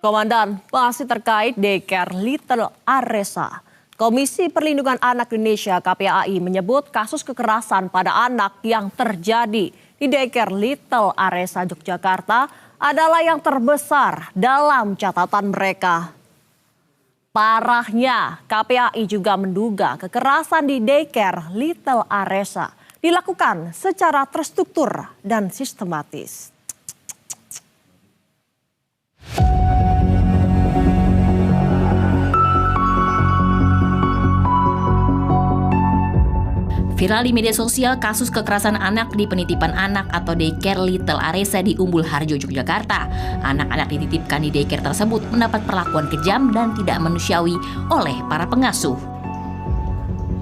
Komandan, masih terkait daycare Little Aresa. Komisi Perlindungan Anak Indonesia (KPAI) menyebut kasus kekerasan pada anak yang terjadi di daycare Little Aresa Yogyakarta adalah yang terbesar dalam catatan mereka. Parahnya, KPAI juga menduga kekerasan di daycare Little Aresa dilakukan secara terstruktur dan sistematis. Viral di media sosial kasus kekerasan anak di penitipan anak atau daycare Little Aresa di Umbul Harjo, Yogyakarta. Anak-anak dititipkan di daycare tersebut mendapat perlakuan kejam dan tidak manusiawi oleh para pengasuh.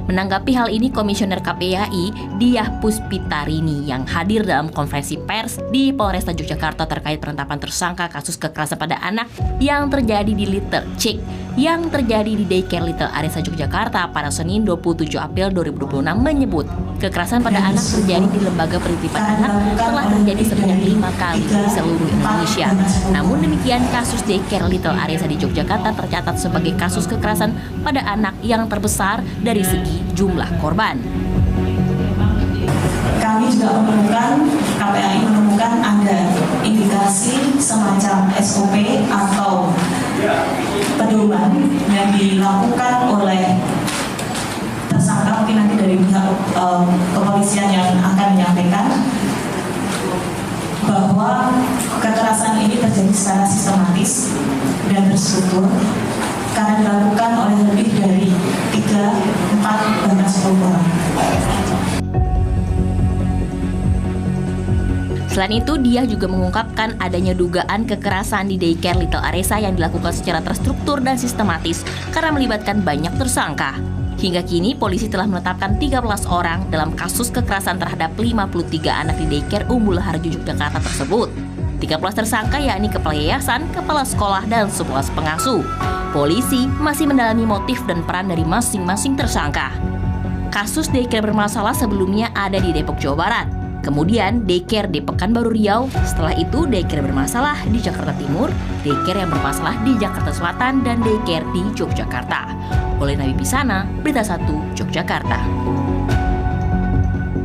Menanggapi hal ini, Komisioner KPAI Diah Puspitarini yang hadir dalam konferensi pers di Polresta Yogyakarta terkait penetapan tersangka kasus kekerasan pada anak yang terjadi di Little Chick yang terjadi di daycare Little Aresa Yogyakarta pada Senin 27 April 2026 menyebut kekerasan pada anak terjadi di lembaga penitipan anak telah terjadi sebanyak 5 kali di seluruh Indonesia. Namun demikian, kasus daycare Little Aresa di Yogyakarta tercatat sebagai kasus kekerasan pada anak yang terbesar dari segi jumlah korban. Kami juga KPAI menemukan ada indikasi semacam SOP atau pedoman yang dilakukan oleh tersangka, mungkin nanti dari pihak kepolisian yang akan menyampaikan bahwa kekerasan ini terjadi secara sistematis dan terstruktur karena dilakukan oleh lebih dari 3, 4, bahkan 10 orang. Selain itu, dia juga mengungkapkan adanya dugaan kekerasan di daycare Little Aresa yang dilakukan secara terstruktur dan sistematis karena melibatkan banyak tersangka. Hingga kini, polisi telah menetapkan 13 orang dalam kasus kekerasan terhadap 53 anak di daycare Umbul Harjo, Yogyakarta tersebut. 13 tersangka yakni kepala yayasan, kepala sekolah, dan 11 pengasuh. Polisi masih mendalami motif dan peran dari masing-masing tersangka. Kasus daycare bermasalah sebelumnya ada di Depok, Jawa Barat. Kemudian daycare di Pekanbaru Riau, setelah itu daycare bermasalah di Jakarta Timur, daycare yang bermasalah di Jakarta Selatan, dan daycare di Yogyakarta. Oleh Nabi Pisana, Berita 1, Yogyakarta.